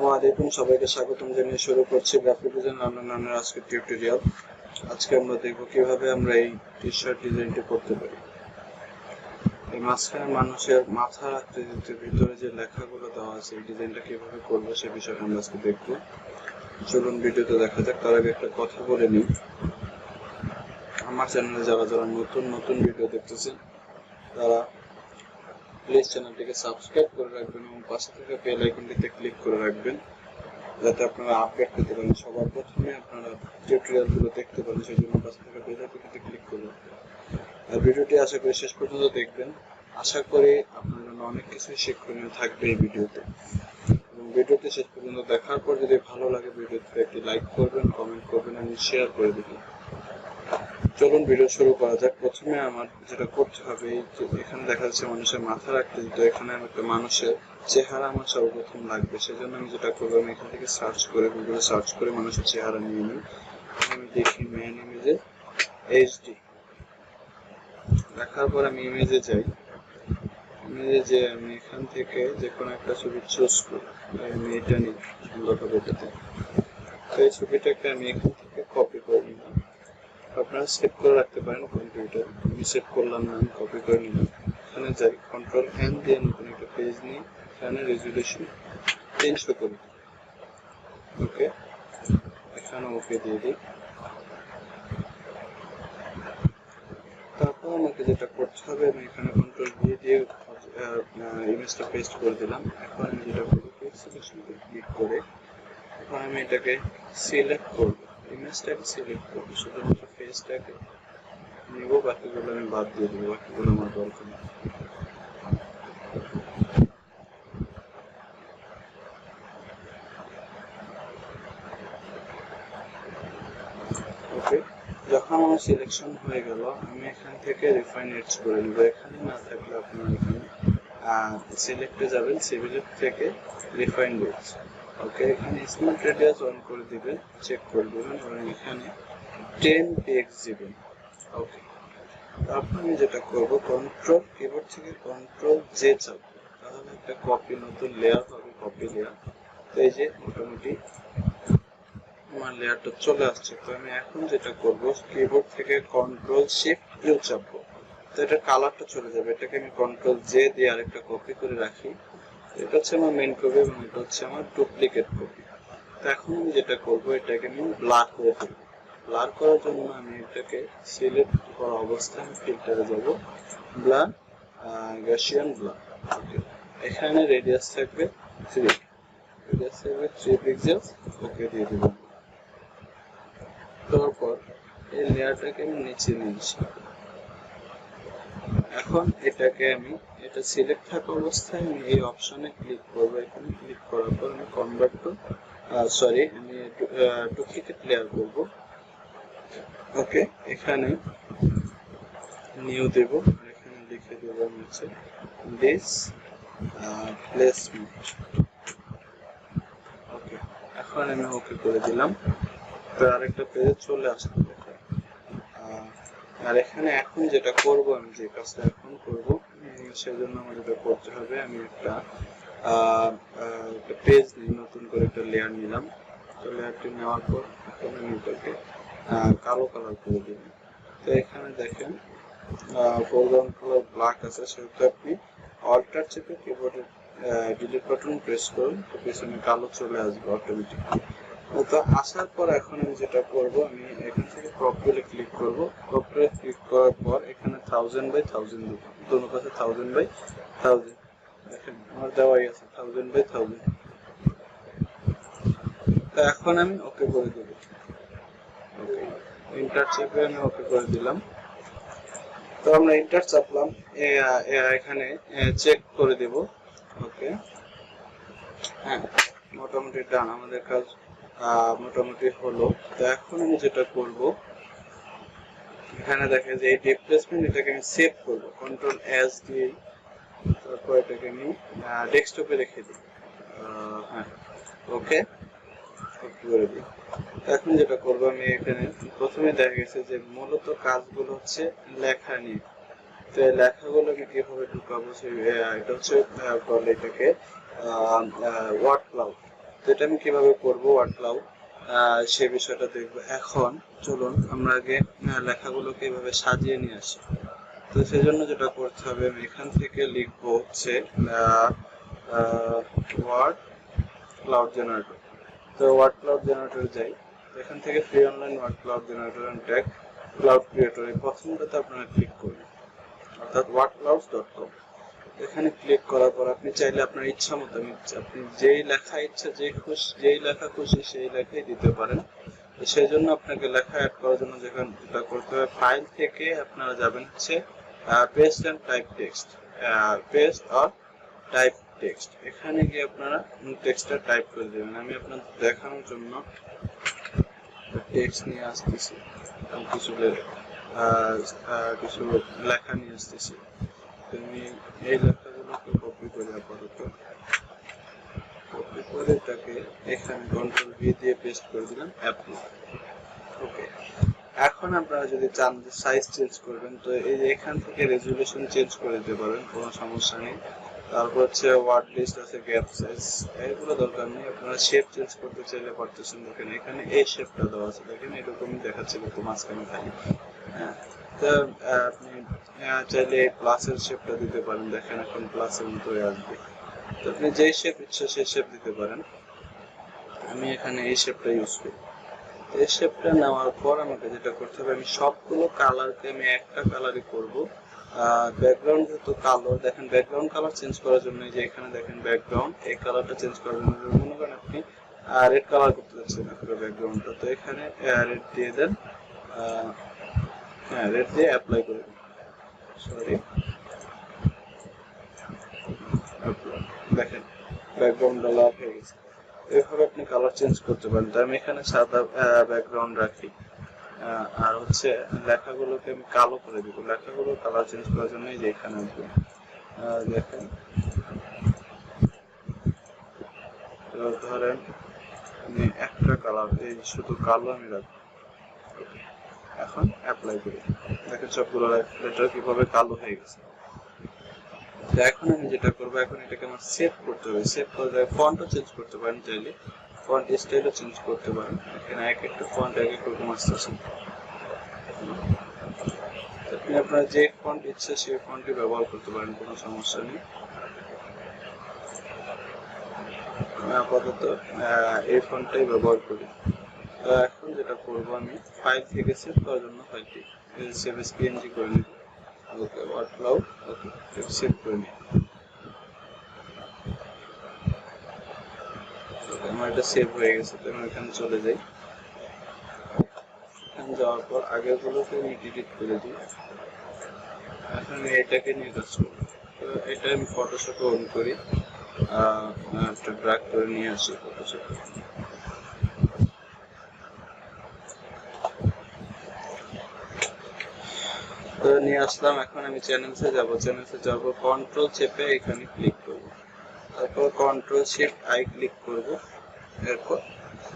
আসসালামু আলাইকুম, সবাইকে স্বাগতম জানিয়ে শুরু করছি গ্রাফিক ডিজাইন নামের আজকের টিউটোরিয়াল। আজকে আমরা দেখব কিভাবে আমরা এই টি-শার্ট ডিজাইনটি করতে পারি। এই মাঝখানে মানুষের মাথার আকৃতির ভিতরে যে লেখাগুলো দেওয়া আছে, এই ডিজাইনটা কিভাবে করবো সে বিষয়টা আমরা আজকে দেখব। চলুন ভিডিওতে দেখা যাক। তার আগে একটা কথা বলে নিই, আমার চ্যানেলে যারা যারা নতুন ভিডিও দেখতেছেন তারা প্লিজ চ্যানেলটিকে সাবস্ক্রাইব করে রাখবেন এবং পাশে থাকা বেল আইকনটিতে ক্লিক করে রাখবেন, যাতে আপনারা আপডেট পেতে পারেন। সবার প্রথমে আপনারা টিউটোরিয়ালগুলো দেখতে পারেন, সেই জন্য পাশে থাকা বেল আইকনটিতে ক্লিক করুন। আর ভিডিওটি আশা করি শেষ পর্যন্ত দেখবেন। আশা করি আপনার জন্য অনেক কিছুই শিক্ষণীয় থাকবে এই ভিডিওতে। এবং ভিডিওটি শেষ পর্যন্ত দেখার পর যদি ভালো লাগে ভিডিওতে একটি লাইক করবেন, কমেন্ট করবেন এবং শেয়ার করে দেবেন। চলুন ভিডিও শুরু করা যাক। প্রথমে আমার যেটা করতে হবে, এখানে দেখা যাচ্ছে মানুষের মাথার আকৃতি, তো এখানে একটা মানুষের চেহারা আমার সর্বপ্রথম লাগবে। সেজন্য আমি যেটা করবো, আমি এখান থেকে গুগলে সার্চ করে মানুষের চেহারা নিয়ে নিই। আমি দেখি ম্যান ইমেজে HD দেখার পর আমি ইমেজে যাই। ইমেজে আমি এখান থেকে যে কোনো একটা ছবি চুজ করি, আমি এটা নিই সুন্দরভাবে এটাতে। তো এই ছবিটাকে আমি এখান থেকে কপি করে নিলাম। আপনারা সেভ করে রাখতে পারেন কম্পিউটার। আমি সেভ করলাম না, আমি কপি করে নিলাম। এখানে যাই, Ctrl+N দিয়ে নতুন একটা পেজ নিই। এখানে রেজুলেশন 300 করি। ওকে, এখানে ওকে দিয়ে দিই। তারপর আমাকে যেটা করতে হবে, আমি এখানে Ctrl+V দিয়ে ইমেজটা পেস্ট করে দিলাম। এখন আমি যেটা করবো, সিলেকশনকে ক্লিক করে এখন আমি এটাকে সিলেক্ট করবো, ইমেজটাকে সিলেক্ট করবো, শুধুমাত্র ফেসটাকে নিব, বাকিগুলো আমি বাদ দিয়ে দেবো, বাকিগুলো আমার দরকার নেই। ওকে, যখন আমার সিলেকশন হয়ে গেল, আমি এখান থেকে রিফাইন এডজ করে নেব। এখানে না থাকলে আপনারা এখানে সিলেক্টে যাবেন, সিলেক্ট থেকে রিফাইন এডজ। ওকে, এখানে স্মার্ট রেডিয়াস অন করে দিবেন, চেক করে দেবেন এবং এখানে 10 px দিবেন। ওকে, তারপর আমি যেটা করব, কিবোর্ড থেকে Ctrl+J চাপবো, তাহলে একটা কপি নতুন লেয়ার হবে, কপি লেয়ার। তো এই যে মোটামুটি আমার লেয়ারটা চলে আসছে। তো আমি এখন যেটা করব, কিবোর্ড থেকে Ctrl+Shift+U চাপবো, তো এটা কালারটা চলে যাবে। এটাকে আমি Ctrl+J দিয়ে আরেকটা কপি করে রাখি। এটা হচ্ছে আমার মেইন কপি এবং এটা হচ্ছে আমার ডুপ্লিকেট কপি। তো এখন আমি যেটা করব, এটাকে আমি ব্লার করে দেব। ব্লার করার জন্য আমি এটাকে সিলেক্ট করা অবস্থায় ফিল্টারে যাব, ব্লার, গাসিয়ান ব্লার। ওকে, এখানে রেডিয়াস থাকবে 3 পিক্সেলস। ওকে দিয়ে দেব। তারপর এই লেয়ারটাকে আমি নিচে নিয়ে আসি। এখন এটাকে আমি এটা সিলেক্ট থাকা অবস্থায় আমি এই অপশনে ক্লিক করব। এখানে ক্লিক করার পর আমি আমি ডুপ্লিকেট লেয়ার করব। ওকে, এখানে নিউ দেব আর এখানে লিখে দেব হচ্ছে দিস প্লেসমেন্ট। ওকে, এখন আমি ওকে করে দিলাম। তো আরেকটা পেজে চলে আসবে। আর এখানে এখন যেটা করব, আমি যে কাজটা এখন করব, সেজন্য আমার যেটা করতে হবে, আমি একটা পেজ নিয়ে নতুন করে একটা লেয়ার নিলাম। তো লেয়ারটি নেওয়ার পর এখন আমি এটাকে কালো কালার করে দিব। তো এখানে দেখেন ফোরগ্রাউন্ড কালার ব্ল্যাক আছে, সেহেতু আপনি অল্টার চেপে কিবোর্ডের ডিলিট বাটন প্রেস করুন, তো পিছনে কালো চলে আসবে অটোমেটিকলি। তো আসার পর এখন আমি যেটা করব, আমি এখান থেকে ক্রপ টুলে ক্লিক করব। ক্রপ টুলে ক্লিক করার পর এখানে 1000x1000 দেব, দুটো পাশে 1000x1000। দেখেন আমার দেওয়াই আছে 1000x1000। তো এখন আমি ওকে করে দেব। ওকে, এন্টার চেপে আমি ওকে করে দিলাম। তো আমরা এন্টার চাপলাম, এখানে চেক করে দেব। ওকে, হ্যাঁ, মোটামুটি ডান, আমাদের কাজ মোটামুটি হলো। তো এখন আমি যেটা করব, এখানে দেখে যে এই ডিসপ্লেসমেন্ট, এটাকে আমি সেভ করব Ctrl+S দিয়ে। তারপর এটাকে আমি ডেস্কটপে রেখে দিই। হ্যাঁ, ওকে করে দিই। এখন যেটা করব, আমি এখানে প্রথমে দেখা গেছে যে মূলত কাজগুলো হচ্ছে লেখা নিয়ে। তো এই লেখাগুলো আমি কিভাবে ঢুকাবো, এটা হচ্ছে বলে এটাকে ওয়ার্ড ক্লাউড। তো এটা আমি কিভাবে করব ওয়ার্ড ক্লাউড সেই বিষয়টা দেখবো। এখন চলুন আমরা আগে লেখাগুলোকে এইভাবে সাজিয়ে নিয়ে আসি। তো সেই জন্য যেটা করতে হবে, আমি এখান থেকে লিখবো হচ্ছে ওয়ার্ড ক্লাউড জেনারেটর। তো ওয়ার্ড ক্লাউড জেনারেটর যাই, এখান থেকে free online word cloud generator and tag cloud creator, এই প্রথমটাতে আপনারা ক্লিক করবেন, অর্থাৎ wordclouds.com। এখানে ক্লিক করার পর আপনি চাইলে আপনার ইচ্ছা মতো আপনি যেই লেখা ইচ্ছা যেই লেখা খুশি সেই লেখাই দিতে পারেন। তো সেই জন্য আপনাকে লেখা অ্যাড করার জন্য যেটা করতে হবে, ফাইল থেকে আপনারা যাবেন হচ্ছে paste and type text, paste or type text. এখানে গিয়ে আপনারা টেক্সটটা টাইপ করে দেবেন। আমি আপনাদের দেখানোর জন্য টেক্সট নিয়ে আসতেছি, কিছু লেখা নিয়ে আসতেছি। আমি এই লেখাগুলোকে কপি করে আপাতত কপি করে এটাকে এখানে কন্ট্রোল ভি দিয়ে পেস্ট করে দিলাম, অ্যাপ্লাই। ওকে, এখন আপনারা যদি চান যে সাইজ চেঞ্জ করবেন, তো এই যে এখান থেকে রেজুলেশন চেঞ্জ করে দিতে পারেন, কোনো সমস্যা নেই। তারপর হচ্ছে ওয়ার্ড লিস্ট আছে, গ্যাপ সাইজ, এগুলো দরকার নেই। আপনারা শেপ চেঞ্জ করতে চাইলে পারতেছেন। দেখেন এখানে এই শেপটা দেওয়া আছে, দেখেন এরকমই দেখাচ্ছে কিন্তু মাঝখানে খালি। হ্যাঁ, তো আপনি চাইলে প্লাসের শেপটা দিতে পারেন, দেখেন এখন প্লাসের মতো আসবে। তো আপনি যেই শেপ ইচ্ছা সেই শেপ দিতে পারেন। আমি এখানে এই শেপটা ইউজ করি। এই শেপটা নেওয়ার পর আমাকে যেটা করতে হবে, আমি সবগুলো কালারকে আমি একটা কালারই করবো। ব্যাকগ্রাউন্ড যেহেতু কালো, দেখেন ব্যাকগ্রাউন্ড কালার চেঞ্জ করার জন্য যে এখানে দেখেন ব্যাকগ্রাউন্ড, এই কালারটা চেঞ্জ করার জন্য মনে করেন আপনি রেড কালার করতে যাচ্ছেন পুরো ব্যাকগ্রাউন্ডটা, তো এখানে রেড দিয়ে দেন, হ্যাঁ রেড দিয়ে অ্যাপ্লাই করে দিন, সরি দেখেন ব্যাকগ্রাউন্ডটা লাল হয়ে গেছে। এভাবে আপনি কালার চেঞ্জ করতে পারেন। তো আমি এখানে সাদা ব্যাকগ্রাউন্ড রাখি, আর হচ্ছে লেখাগুলোকে আমি কালো করে দিব। লেখাগুলো কালার চেঞ্জ করার জন্য যে এখানে দেখেন, ধরেন আমি একটা কালার, এই শুধু কালো আমি রাখবো। এখন অ্যাপ্লাই করি, দেখেন সবগুলো লেটার কিভাবে কালো হয়ে গেছে। তো এখন আমি যেটা করবো, এখন এটাকে আমার সেভ করতে হবে। সেভ করে ফন্টও চেঞ্জ করতে পারেন, চাইলে ফন্ট স্টাইলও চেঞ্জ করতে পারেন। এখানে এক একটা ফন্ট এক এক রকম আসতেছে। আপনি আপনার যে ফন্ট ইচ্ছে সেই ফন্টই ব্যবহার করতে পারেন, কোনো সমস্যা নেই। আমি আপাতত এই ফন্টটাই ব্যবহার করি। তো এখন যেটা করবো, আমি ফাইল থেকে সেভ করার জন্য ফাইলটি সেভ এস পিএনজি করে নিব। ওকে, ওয়ার্ড ক্লাউড, ওকে, সেভ করে নিই। আমার এটা সেভ হয়ে গেছে। তো আমি এখানে চলে যাই, এখানে যাওয়ার পর আগেরগুলোকে আমি ডিলিট করে দিই। এখন আমি এটাকে নিয়ে কাজ করবো। তো এটা আমি ফটোশপে অন করি, একটা ড্র্যাগ করে নিয়ে আসি ফটোশপে। তো নিয়ে আসলাম। এখন আমি চ্যানেলসে যাব, চ্যানেলসে যাব, কন্ট্রোল চেপে এখানে ক্লিক করব, তারপর কন্ট্রোল শিফট আই ক্লিক করব। এরপর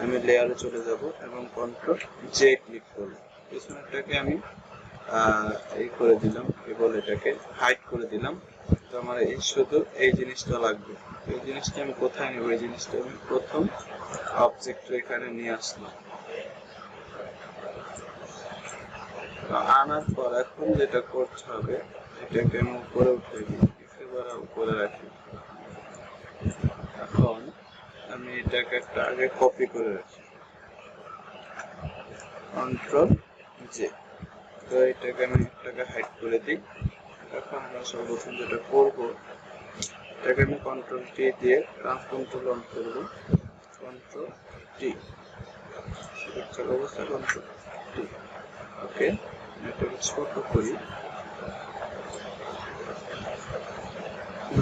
আমি লেয়ারে চলে যাব এবং কন্ট্রোল জে ক্লিক করব। পিছনেরটাকে আমি এই করে দিলাম, কেবল এটাকে হাইড করে দিলাম। তো আমার এই শুধু এই জিনিসটা লাগবে। এই জিনিসটা আমি কোথায় নেব? এই জিনিসটা আমি প্রথম অবজেক্ট এখানে নিয়ে আসলাম। আনার পর এখন যেটা করতে হবে, এটাকে আমি উপরে উঠে দিই, একেবারে উপরে রাখি। এখন আমি এটাকে একটা আগে কপি করে রাখি, কন্ট্রোল জে। তো এটাকে আমি একটাকে হাইড করে দিই। এখন আমরা সর্বপ্রথম যেটা করবো, এটাকে আমি কন্ট্রোল টি দিয়ে ট্রান্সফর্ম টুল অন করবো, কন্ট্রোল টি, সুরক্ষার অবস্থা কন্ট্রোল টি। ওকে, এটাকে ছোট করি,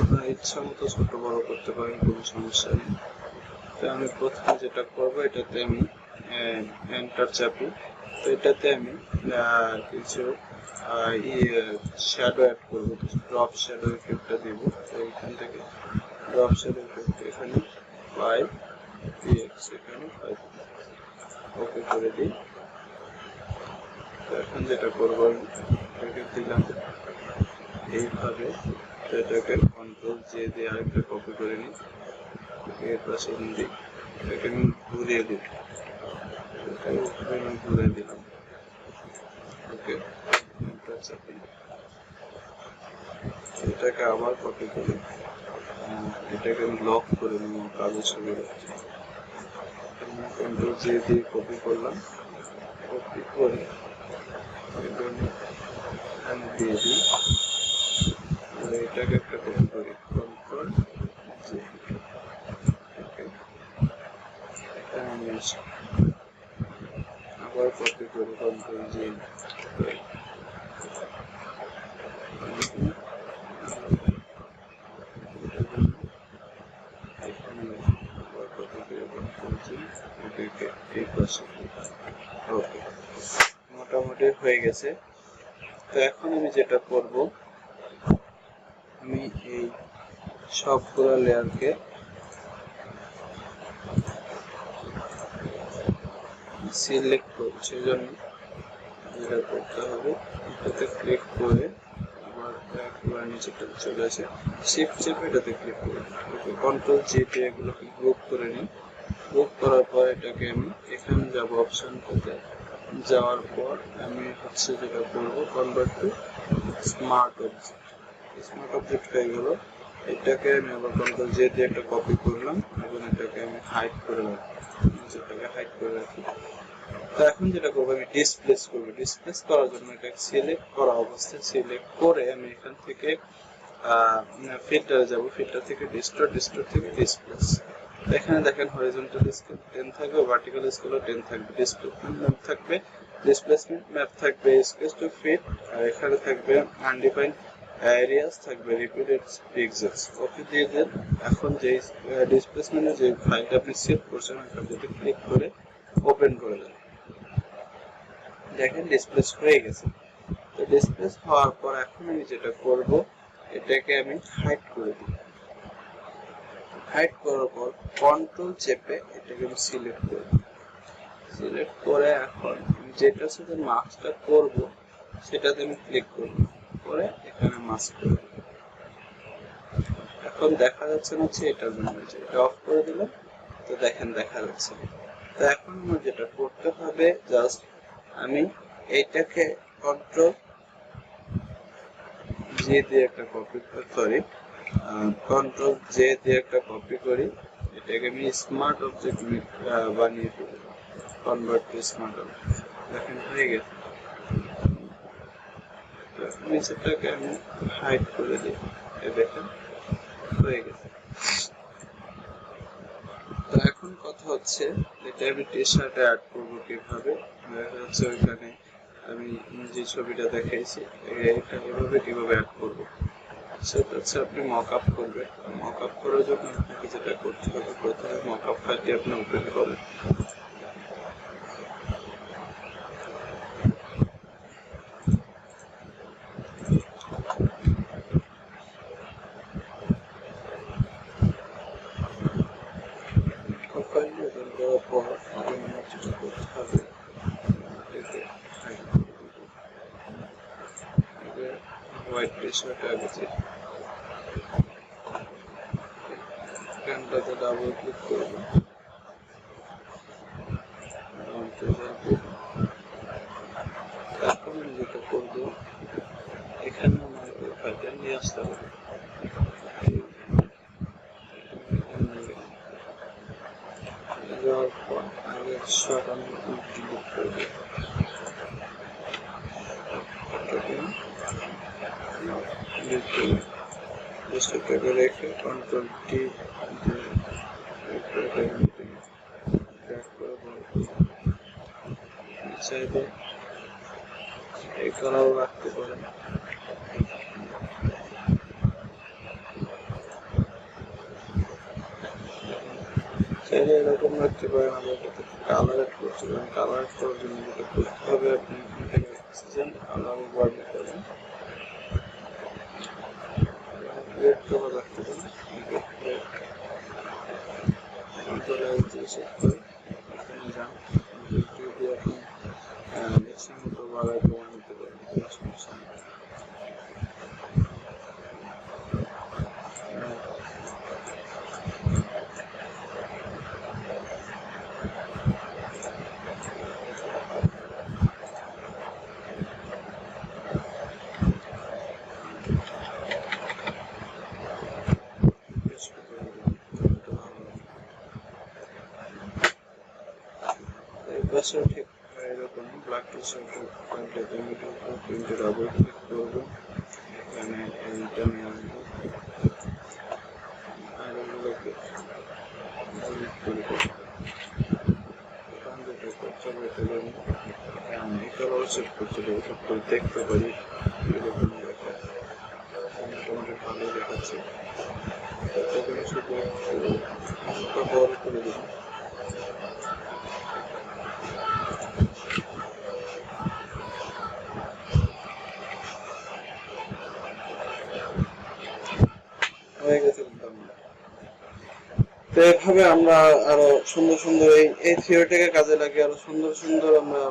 আপনার ইচ্ছা মতো ছোট বড় করতে পারেন, কোনো সমস্যা নেই। তো আমি প্রথমে যেটা করবো, এটাতে আমি এন্টার চাপি। তো এটাতে আমি কিছু শ্যাডো অ্যাড করবো, কিছু ড্রপ শ্যাডো ইফেক্টটা দিব। তো এখান থেকে ড্রপ শ্যাডো ইফেক্ট এখানে 5 px, এখানে 5, ওকে করে দিই। তো এখন যেটা করবো, আমি এটাকে দিলাম এইভাবে। তো এটাকে কন্ট্রোল জে দিয়ে আরেকটা কপি করে নিই, এর পাশে দিই, এটাকে আমি ঘুরিয়ে দিই, ঘুরিয়ে দিলাম। ওকে, এটাকে আবার কপি করি, এটাকে আমি লক করে নেব কাগজ ছবি রাখছি। কন্ট্রোল জে দিয়ে কপি করলাম, কপি করে এখানে দিয়ে দিই, এটাকে একটা কপি করি, কন্ট্রোল জে, আবার কপি করি, কন্ট্রোল জে, মোটামুটি হয়ে গেছে। তো এখন আমি যেটা করব, আমি এই সবগুলো লেয়ারকে সিলেক্ট করছি, সেজন্য যেটা করতে হবে, এটাতে ক্লিক করে আবার একবার নিচেটা চলে আসে, শিফট চেপে এটাতে ক্লিক করে কন্ট্রোল জি দিয়ে এগুলোকে গ্রুপ করে নিই। গ্রুপ করার পর এটাকে আমি এখানে যাব, অপশনটাতে যাওয়ার পর আমি হচ্ছে যেটা করবো, convert to smart object. Smart object হয়ে গেল। এটাকে আমি আবার কন্ট্রোল জে দিয়ে একটা কপি করলাম এবং এটাকে আমি হাইড করে রাখি, নিচেটাকে হাইড করে রাখি। তো এখন যেটা করবো, আমি ডিসপ্লেস করবো। ডিসপ্লেস করার জন্য এটাকে সিলেক্ট করা অবস্থায় সিলেক্ট করে আমি এখান থেকে ফিল্টারে যাব, ফিল্টার থেকে ডিস্টোর, ডিস্টোর থেকে ডিসপ্লেস। এখানে দেখেন হরিজন্টাল স্কেল 10 থাকবে, ভার্টিক্যাল স্কেলও 10 থাকবে, ডিসপ্লেসমেন্ট ম্যাপ থাকবে, ডিসপ্লেসমেন্ট ম্যাপ থাকবে স্কেচ টু ফিট, আর এখানে থাকবে আনডিফাইন্ড এরিয়াস থাকবে রিপিটেড পিক্সেলস। ওকে দিয়ে দেন। এখন যে ডিসপ্লেসমেন্টের যে ফাইলটা আপনি সেভ করছেন ওটাতে ক্লিক করে ওপেন করে দেন। দেখেন ডিসপ্লেস হয়ে গেছে। তো ডিসপ্লেস হওয়ার পর এখন আমি যেটা করব, এটাকে আমি হাইড করে দিই। হাইড করার পর কন্ট্রোল চেপে এটাকে আমি সিলেক্ট করব। সিলেক্ট করে এখন যেটার সাথে মাস্কটা করব সেটাতে আমি ক্লিক করব, করে এখানে মাস্ক করব। এখন দেখা যাচ্ছে না যে এটার জন্য, এটা অফ করে দিলাম, তো দেখেন দেখা যাচ্ছে। তো এখন আমার যেটা করতে হবে, জাস্ট আমি এইটাকে কন্ট্রোল জে দিয়ে একটা কপি, সরি কন্ট্রোল জে দিয়ে একটা কপি করি, এটাকে আমি স্মার্ট অবজেক্ট বানিয়ে দেবো, কনভার্ট টু স্মার্ট অবজেক্ট। দেখেন হয়ে গেছে। নিচেরটাকে আমি হাইড করে দিই, দেখেন হয়ে গেছে। তো এখন কথা হচ্ছে এটা আমি টি শার্টে অ্যাড করবো কিভাবে। দেখা যাচ্ছে ওইখানে আমি যে ছবিটা দেখাইছি এটা এভাবে কিভাবে অ্যাড করবো, সেটা হচ্ছে আপনি মক আপ করবেন। মক আপ করার জন্য আপনাকে যেটা করতে হবে, প্রথমে মক আপ ফাইলটি আপনি ওপেন করবেন। ফাইলটি ওপেন করার পর আমার যেটা করতে হবে, হোয়াইট টি শার্টে আগে এখানটাতে ডাবল ক্লিক করবো, এখন আমি যেটা করবো, এখানে আমার ফাইলটা নিয়ে আসতে হবে। যাওয়ার পর আগের শট আমি ডিলিট করবো, এটাকে রেখে কন্ট্রোল টি চাইলে এই কালারও রাখতে পারেন। চাইলে এরকম রাখতে পারেন, আবার কালার অ্যাড করতে পারেন। কালার অ্যাড করার জন্য যেটা করতে হবে, আপনি এখান থেকে অ্যাসিস্ট্যান্ট কালার ওয়ার্ড করেন, রেড কালার রাখতে পারেন, সেট করে এখানে যান, যদি আপনি ইচ্ছা মতো বাড়ায় কমা নিতে পারেন, কোনো সমস্যা নেই। পাশে ঠিক এরকম ব্ল্যাক টি-শার্ট প্রিন্টে ডাবল ক্লিক করবো, এখানে এইটা নিয়ে আসবো আর এগুলোকে ডিলিট করে দেবো। এখান থেকে চলো এটা জন্য এই কালার সেট করতে দেবো, সব করে দেখতে পারি এরকম দেখায়, মোটামুটি ভালো দেখাচ্ছে। এখানে শুধু হালকা বড় করে দেবো। হয়ে গেছে। তো এভাবে আমরা আরো সুন্দর সুন্দর এই থিওরিটাকে কাজে লাগিয়ে আরো সুন্দর সুন্দর আমরা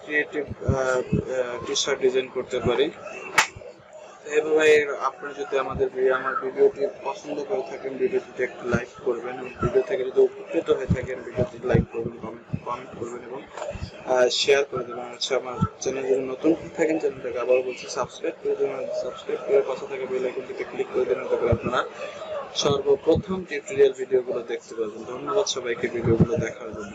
ক্রিয়েটিভ টি-শার্ট ডিজাইন করতে পারি। এভাবে আপনারা যদি আমার ভিডিওটি পছন্দ করে থাকেন, ভিডিওটিতে একটু লাইক করবেন, এবং ভিডিও থেকে যদি উপকৃত হয়ে থাকেন ভিডিওটি লাইক করবেন, কমেন্ট করবেন এবং শেয়ার করে দেবেন। আচ্ছা, আমার চ্যানেল যদি নতুন থাকেন চ্যানেলটাকে আবার বলছি সাবস্ক্রাইব করে দেবেন। সাবস্ক্রাইব করে পাশে থাকা বেল আইকনটিতে ক্লিক করে দেবেন, তারপরে আপনারা সর্বপ্রথম টিউটোরিয়াল ভিডিওগুলো দেখতে পাবেন। ধন্যবাদ সবাইকে ভিডিওগুলো দেখার জন্য।